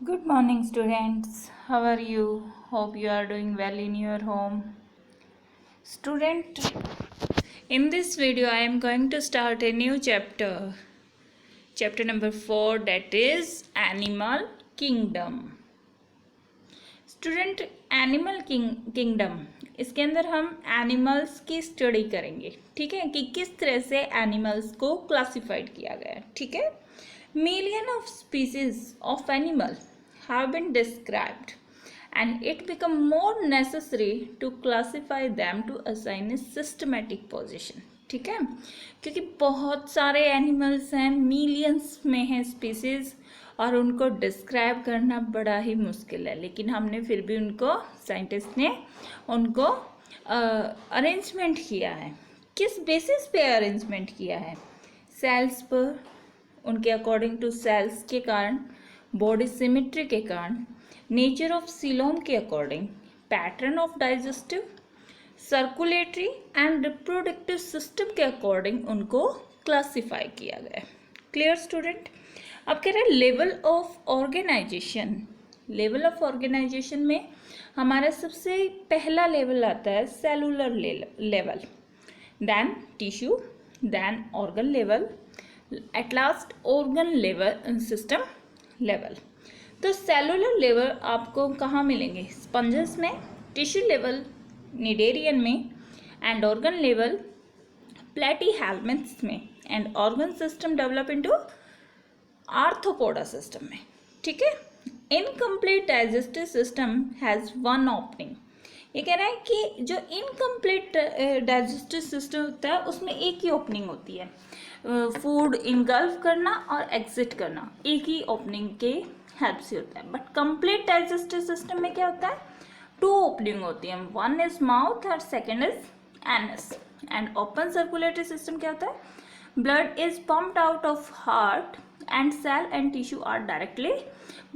Good morning, students. How are you? Hope you are doing well in your home. Student, in this video, I am going to start a new chapter. Chapter number 4, that is Animal Kingdom. Student animal kingdom, इसके अंदर हम animals की study करेंगे. ठीक है, कि किस तरह से एनिमल्स को क्लासिफाइड किया गया है. ठीक है, million of species of animal have been described and it become more necessary to classify them to assign a systematic position. ठीक है, क्योंकि बहुत सारे एनिमल्स हैं, मिलियंस में हैं स्पीसीज, और उनको डिस्क्राइब करना बड़ा ही मुश्किल है. लेकिन हमने फिर भी उनको, साइंटिस्ट ने उनको अरेंजमेंट किया है. किस बेसिस पे अरेंजमेंट किया है? सेल्स पर, उनके अकॉर्डिंग टू सेल्स के कारण, बॉडी सिमेट्री के कारण, नेचर ऑफ सीलोम के according, pattern of digestive, circulatory and reproductive system के अकॉर्डिंग उनको क्लासिफाई किया गया है. Clear student? अब कह रहे हैं level of organisation. Level of organisation में हमारा सबसे पहला लेवल आता है cellular level, then tissue, then organ level, at last organ level, system level. तो सेलुलर लेवल आपको कहाँ मिलेंगे? स्पंजेस में, टिश्यू लेवल निडेरियन में, एंड ऑर्गन लेवल प्लेटीहेल्मिन्थ्स में, and organ system develop into arthropoda system में. ठीक है, incomplete digestive system has one opening. ये कह रहा है कि जो इनकम्प्लीट डाइजेस्टिव सिस्टम होता है उसमें एक ही ओपनिंग होती है, फूड इनगल्फ करना और एग्जिट करना एक ही ओपनिंग के हेल्प से होता है. बट कंप्लीट डाइजेस्टिव सिस्टम में क्या होता है? 2 ओपनिंग होती है, वन इज माउथ और second is anus. And open circulatory system क्या होता है? Blood is pumped out of heart and cell and tissue are directly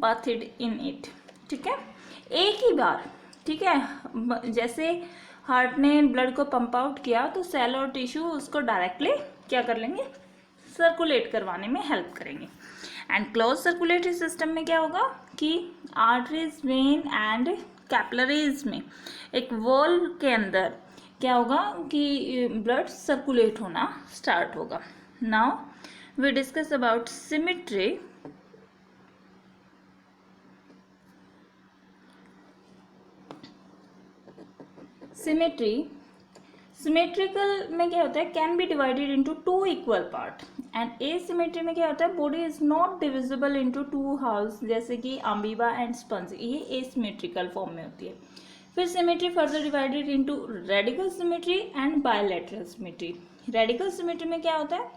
bathed in it. ठीक है, एक ही बार. ठीक है, जैसे हार्ट ने ब्लड को पंप आउट किया तो सेल और टिश्यू उसको डायरेक्टली क्या कर लेंगे? सर्कुलेट करवाने में हेल्प करेंगे. एंड क्लोज सर्कुलेटरी सिस्टम में क्या होगा कि आर्टरीज, वेन एंड कैपिलरीज में एक वॉल के अंदर क्या होगा कि ब्लड सर्कुलेट होना स्टार्ट होगा. Now we discuss about symmetry. Symmetry, symmetrical में क्या होता है? Can be divided into 2 equal part. And asymmetry में क्या होता है? Body is not divisible into 2 halves, जैसे कि अमीबा एंड स्पंज, ये एसिमेट्रिकल फॉर्म में होती है. फिर symmetry further divided into radical symmetry and bilateral symmetry. Radical symmetry में क्या होता है?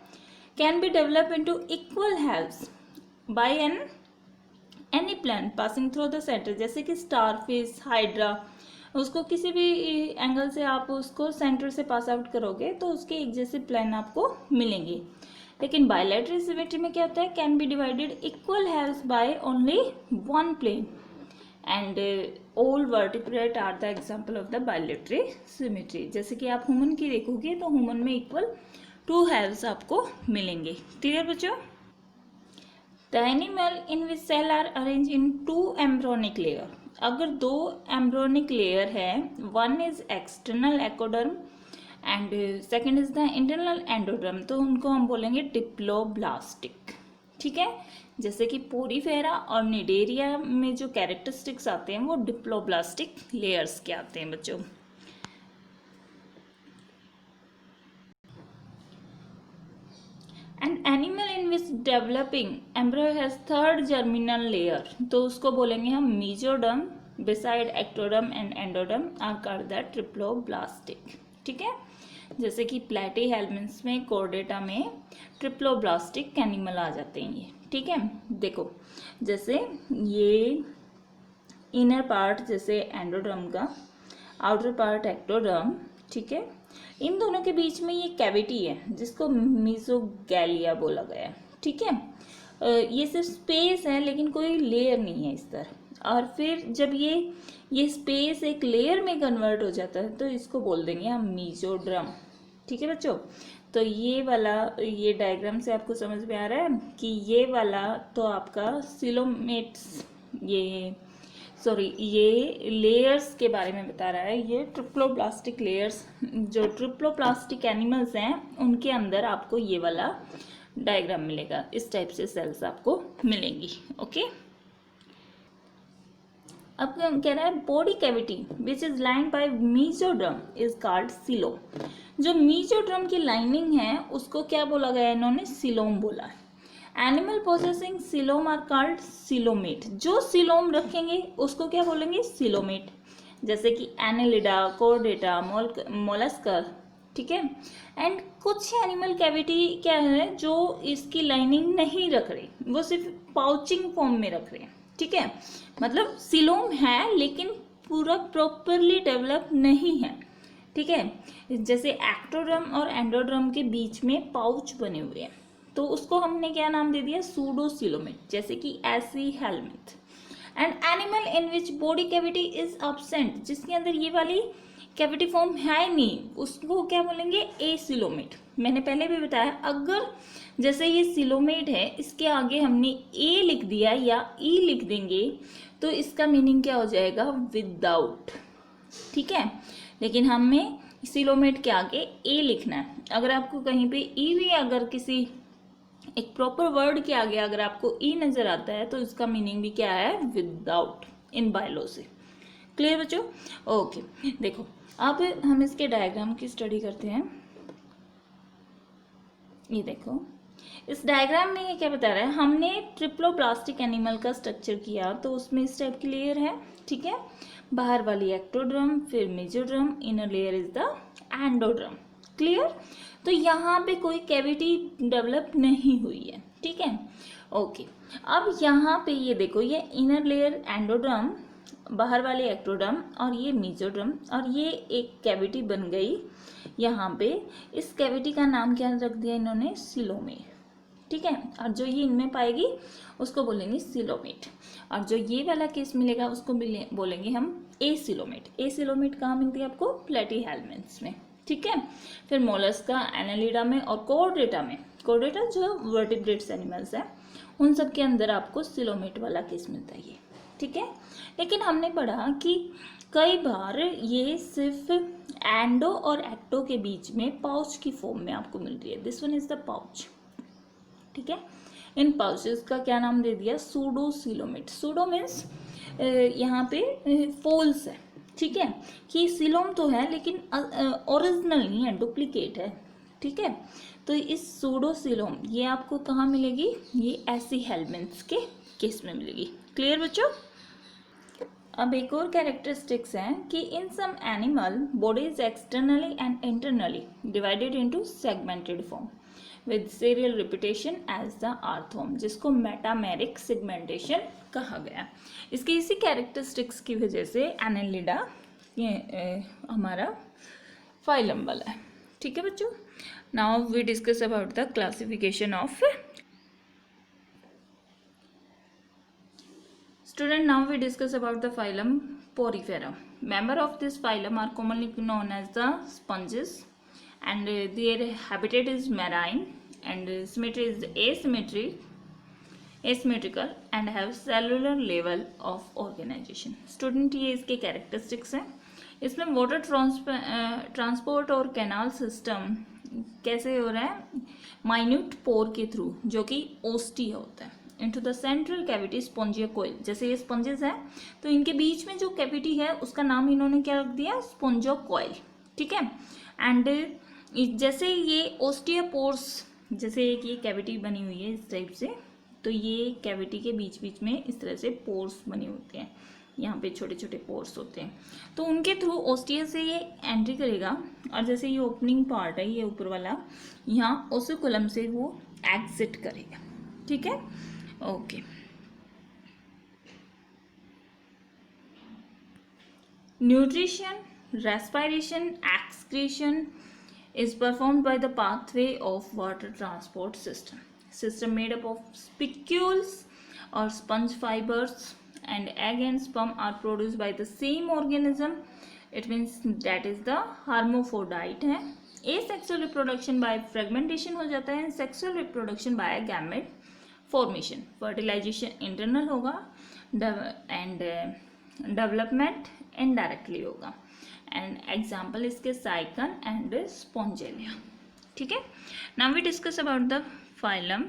Can be develop into equal halves by any plant passing through the centre, जैसे कि स्टारफिश, हाइड्रा, उसको किसी भी एंगल से आप उसको सेंटर से पास आउट करोगे तो उसके एक जैसे प्लान आपको मिलेंगे. लेकिन बायलैटरल सिमेट्री में क्या होता है? Can be divided equal halves by only one plane. And all vertebrate are the example of the bilateral symmetry. जैसे कि आप ह्यूमन की देखोगे तो ह्यूमन में इक्वल 2 हेल्प्स आपको मिलेंगे. क्लियर बच्चों? The animal in which cell are arranged in 2 embryonic layer. अगर 2 एम्ब्रोनिक लेयर है, one is external ectoderm and second is the internal endoderm, तो उनको हम बोलेंगे डिप्लोब्लास्टिक. ठीक है, जैसे कि पोरीफेरा और निडेरिया में जो कैरेक्टरिस्टिक्स आते हैं वो डिप्लोब्लास्टिक लेयर्स के आते हैं बच्चों. And animal in which developing embryo has 3rd germinal layer, तो उसको बोलेंगे हम mesoderm. Beside ectoderm and endoderm are called the triploblastic. ठीक है, जैसे कि प्लेटीहेल्मिन्थ्स में, कोर्डेटा में ट्रिप्लोब्लास्टिक एनिमल आ जाते हैं ये. ठीक है, देखो जैसे ये इनर पार्ट जैसे एंडोडर्म का, आउटर पार्ट एक्टोडर्म. ठीक है, इन दोनों के बीच में ये कैविटी है जिसको मीजोगैलिया बोला गया है. ठीक है, ये सिर्फ स्पेस है लेकिन कोई लेयर नहीं है इस तरह. और फिर जब ये स्पेस एक लेयर में कन्वर्ट हो जाता है तो इसको बोल देंगे हम मीजोड्रम. ठीक है बच्चों, तो ये वाला, ये डायग्राम से आपको समझ में आ रहा है कि ये वाला तो आपका सिलोमेट्स ये लेयर्स के बारे में बता रहा है। ये ट्रिप्लोप्लास्टिक लेयर्स, जो ट्रिप्लोप्लास्टिक एनिमल्स हैं उनके अंदर आपको ये वाला डायग्राम मिलेगा। इस टाइप से सेल्स आपको मिलेंगी। ओके, अब कह रहा है body cavity which is lined by mesoderm is called coelom. जो मीजोड्रम की लाइनिंग है उसको क्या बोला गया है, इन्होंने सीलोम बोला है। Animal possessing coelom are called coelomate. जो सीलोम रखेंगे उसको क्या बोलेंगे, सीलोमेट। जैसे कि एनेलिडा, कोर्डेटा, मोलस्का, ठीक है। एंड कुछ एनिमल कैविटी क्या है जो इसकी लाइनिंग नहीं रख रहे, वो सिर्फ पाउचिंग फॉर्म में रख रहे हैं, ठीक है। मतलब सीलोम है लेकिन पूरा प्रॉपरली डेवलप नहीं है, ठीक है। जैसे एक्टोड्रम और एंडोड्रम के बीच में पाउच बने हुए हैं, तो उसको हमने क्या नाम दे दिया, सूडोसीलोमेट, जैसे कि aschelminthes. And animal in which body cavity is absent, जिसके अंदर ये वाली कैविटी फॉर्म है नहीं, उसको क्या बोलेंगे, एसिलोमेट। मैंने पहले भी बताया, अगर जैसे ये सिलोमेट है, इसके आगे हमने ए लिख दिया या ई लिख देंगे तो इसका मीनिंग क्या हो जाएगा, विदाउट, ठीक है। लेकिन हमें सिलोमेट के आगे ए लिखना है। अगर आपको कहीं पे ई भी, अगर किसी एक प्रॉपर वर्ड के आगे अगर आपको ई नजर आता है तो इसका मीनिंग भी क्या है, विदाउट, इन बायोलॉजी। क्लियर बच्चों? ओके, देखो अब हम इसके डायग्राम की स्टडी करते हैं। ये देखो, इस डायग्राम में ये क्या बता रहा है, हमने ट्रिप्लोप्लास्टिक एनिमल का स्ट्रक्चर किया तो उसमें इस टाइप की लेयर है, ठीक है। बाहर वाली एक्टोड्रम, फिर mesoderm, inner layer is the endoderm. Clear? तो यहाँ पे कोई कैविटी डेवलप नहीं हुई है, ठीक है। ओके, अब यहाँ पे ये देखो, ये इनर लेयर एंडोड्रम, बाहर वाले एक्टोड्रम और ये मेजोड्रम, और ये एक कैविटी बन गई यहाँ पे। इस कैविटी का नाम क्या रख दिया इन्होंने, सिलोमेट, ठीक है। और जो ये इनमें पाएगी उसको बोलेंगे सिलोमेट, और जो ये वाला केस मिलेगा उसको बोलेंगे हम एसिलोमेट। एसिलोमेट कहाँ मिलती है आपको, प्लेटीहेल्मिन्थ्स में, ठीक है। फिर मोलस्का, एनालिडा में और कोर्डेटा में, कोर्डेटा जो वर्टिब्रेट्स एनिमल्स हैं उन सब के अंदर आपको सिलोमेट वाला केस मिलता है, ये ठीक है। लेकिन हमने पढ़ा कि कई बार ये सिर्फ एंडो और एक्टो के बीच में पाउच की फॉर्म में आपको मिल रही है। This one is the pouch, ठीक है। इन पाउचेस का क्या नाम दे दिया, सूडोसिलोमेट। सूडो मीन्स यहाँ पे फॉल्स है, ठीक है, कि सिलोम तो है लेकिन ओरिजिनल नहीं है, डुप्लीकेट है, ठीक है। तो इस सूडोसिलोम ये आपको कहाँ मिलेगी, ये ऐसी हेलमिन्थ्स के केस में मिलेगी। क्लियर बच्चों? अब एक और कैरेक्टरिस्टिक्स हैं कि in some animal body is externally and internally divided into segmented form with serial repetition as the arthromere, जिसको मेटामेरिक सेगमेंटेशन कहा गया। इसकी इसी कैरेक्टरिस्टिक्स की वजह से एनालिडा ये हमारा फाइलम वाला है, ठीक है बच्चों। Now we discuss about the classification of Student, now we discuss about the phylum Porifera. Member of this phylum are commonly known as the sponges, and their habitat is marine, and symmetry is asymmetrical and have cellular level of organization. Student, ये इसके characteristics हैं। इसमें water transport और canal system कैसे हो रहा है, minute पोर के थ्रू, जो कि ओस्टिया होता है, into the central cavity spongocoel. जैसे ये स्पंजेस हैं तो इनके बीच में जो कैविटी है उसका नाम इन्होंने क्या रख दिया, स्पॉन्जिया कोइल, ठीक है। एंड जैसे ये ओस्टियोपोर्स, जैसे एक ये कैविटी बनी हुई है इस टाइप से, तो ये कैविटी के बीच बीच में इस तरह से पोर्स बने होते हैं, यहाँ पे छोटे छोटे पोर्स होते हैं, तो उनके थ्रू ओस्टिया से ये एंट्री करेगा। और जैसे ये ओपनिंग पार्ट है, ये ऊपर वाला, यहाँ ओसिकुलम से वो एग्जिट करेगा, ठीक है। Okay, nutrition, respiration, excretion is performed by the pathway of water transport system made up of spicules or sponge fibers, and egg and sperm are produced by the same organism. It means that is the hermaphrodite है। asexual reproduction by fragmentation हो जाता है, sexual reproduction by gamete formation, fertilisation internal होगा and development indirectly होगा। And example इसके sycon and spongilla. ठीक है, now we discuss about the phylum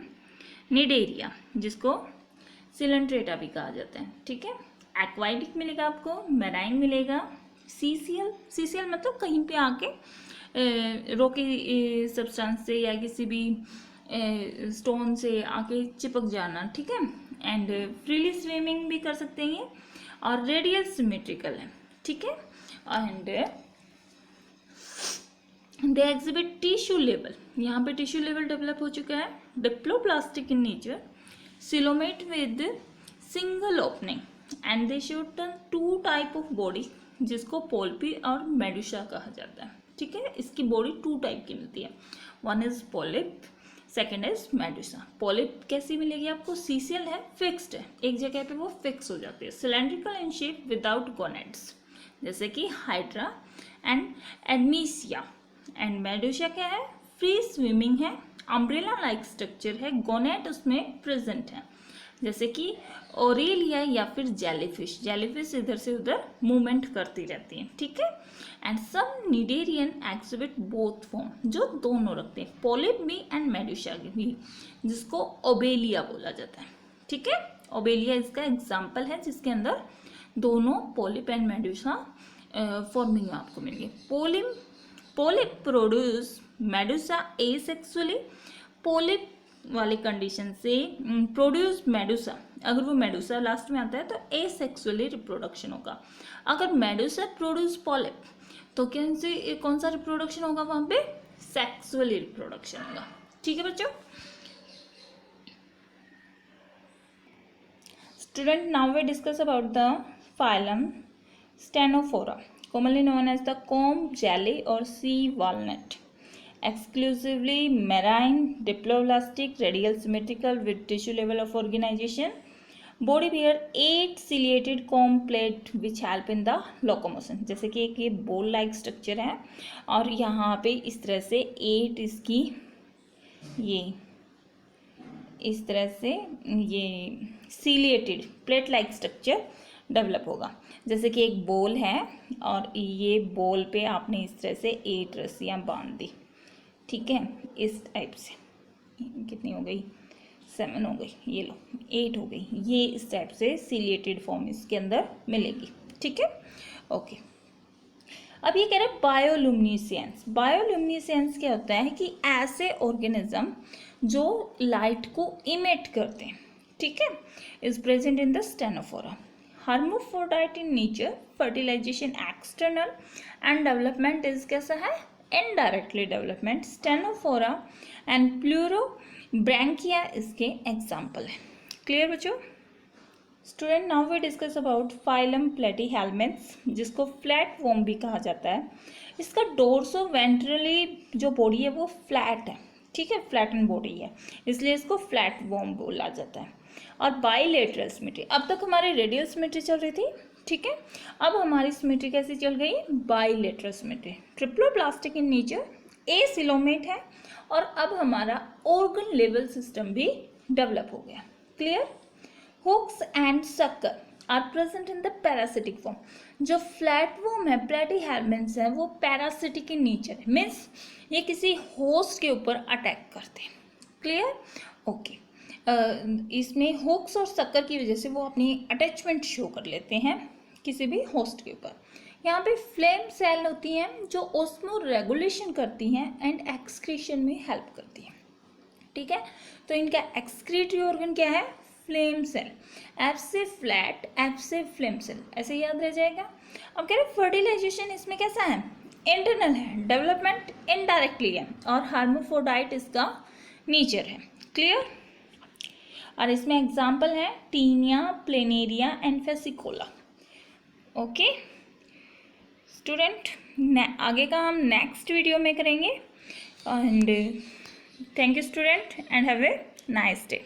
cnidaria, जिसको सिलेंट्रेटा भी कहा जाता है। ठीक है, एक्वाटिक मिलेगा आपको, मैराइन मिलेगा, सीसीएल, सीसीएल मतलब कहीं पे आके रोकी सब्सटेंस से या किसी भी स्टोन से आके चिपक जाना। ठीक है, एंड फ्रीली स्विमिंग भी कर सकते हैं ये, और रेडियल सिमेट्रिकल है। ठीक है, and they exhibit tissue level, यहाँ पे टिश्यू लेवल डेवलप हो चुका है, diploblastic in nature, coelomate with single opening, and they show two type of body, जिसको पोल्पी और मेडुसा कहा जाता है। ठीक है, इसकी बॉडी टू टाइप की मिलती है, one is polyp, second is Medusa. Polyp कैसी मिलेगी आपको, सीसीएल है, फिक्स्ड है, एक जगह पे वो फिक्स हो जाती है, cylindrical in shape without gonads, जैसे कि हाइड्रा एंड एडमीसिया। एंड मेडुसा क्या है, फ्री स्विमिंग है, अम्ब्रेला लाइक स्ट्रक्चर है, गोनेट उसमें प्रेजेंट है, जैसे कि ओरेलिया या फिर जेलीफिश, जेलीफिश इधर से उधर मूवमेंट करती रहती है। ठीक है, and some cnidarian exhibit both form, जो दोनों रखते हैं, पोलिप भी एंड मेडुसा भी, जिसको ओबेलिया बोला जाता है। ठीक है, ओबेलिया इसका एग्जाम्पल है, जिसके अंदर दोनों पोलिप एंड मेडुसा फॉर्मिंग में आपको मिलेंगे। Polyp produce Medusa asexually, polyp वाली कंडीशन से प्रोड्यूस मेडुसा, अगर वो मेडुसा लास्ट में आता है तो एसेक्सुअली रिप्रोडक्शन होगा। अगर मेडुसा प्रोड्यूस पोलिप तो कौन सा रिप्रोडक्शन होगा वहां पे, सेक्सुअली रिप्रोडक्शन होगा। ठीक है बच्चों, student, now we discuss about the phylum ctenophora, commonly known as the comb jelly or sea walnut, exclusively marine, diploblastic, radial symmetrical with tissue level of organization, body bear 8 ciliated comb plate which help in the locomotion, जैसे कि एक ये बोल like structure है और यहाँ पे इस तरह से 8 इसकी ये इस तरह से ये ciliated plate like structure develop होगा, जैसे कि एक बोल है और ये बोल पे आपने इस तरह से 8 रस्सियाँ बांध दी। ठीक है, इस टाइप से, कितनी हो गई, 7 हो गई, ये लो 8 हो गई, ये इस टाइप से सीलिएटेड फॉर्म इसके अंदर मिलेगी। ठीक है, ओके। अब ये कह रहे हैं बायोल्यूमिनेसेंस। बायोल्यूमिनेसेंस क्या होता है कि ऐसे ऑर्गेनिज्म जो लाइट को इमिट करते हैं। ठीक है, is present in the ctenophora, hermaphrodite in nature, fertilization external and development is कैसा है, indirectly development, ctenophora and pleurobrachia इसके एग्जाम्पल है। क्लियर बच्चों? Student, now we discuss about phylum platyhelminthes, जिसको फ्लैट वॉर्म भी कहा जाता है। इसका डोर्सो वेंट्रली जो बॉडी है वो फ्लैट है। ठीक है, फ्लैटन बॉडी है, इसलिए इसको फ्लैट वॉर्म बोला जाता है। और बाइलेटरल सिमेट्री, अब तक हमारी रेडियल सिमेट्री चल रही थी। ठीक है, अब हमारी सिमेट्री कैसी चल गई, bilateral symmetry, triploblastic in nature, acoelomate है, और अब हमारा ऑर्गन लेवल सिस्टम भी डेवलप हो गया। Clear? Hooks and sucker are present in the parasitic form, जो फ्लैट वॉर्म है, प्लेटीहेल्मिन्थ्स है, वो पैरासिटिक इन नेचर है, मीन्स ये किसी होस्ट के ऊपर अटैक करते हैं। क्लियर? ओके। इसमें हुक्स और सकर की वजह से वो अपनी अटैचमेंट शो कर लेते हैं किसी भी होस्ट के ऊपर। यहाँ पे फ्लेम सेल होती हैं जो ऑस्मो रेगुलेशन करती हैं एंड एक्सक्रीशन में हेल्प करती हैं। ठीक है, तो इनका एक्सक्रीटरी ऑर्गन क्या है, फ्लेम सेल। एफ से फ्लैट, एफ से फ्लेम सेल, ऐसे याद रह जाएगा। अब कह रहे फर्टिलाइजेशन इसमें कैसा है, इंटरनल है, डेवलपमेंट इनडायरेक्टली है, और हार्मोफ्रोडाइट इसका नेचर है। क्लियर? और इसमें एग्जाम्पल है taenia, planaria and fasciola. Okay student, आगे का हम नेक्स्ट वीडियो में करेंगे। And thank you student and have a nice day.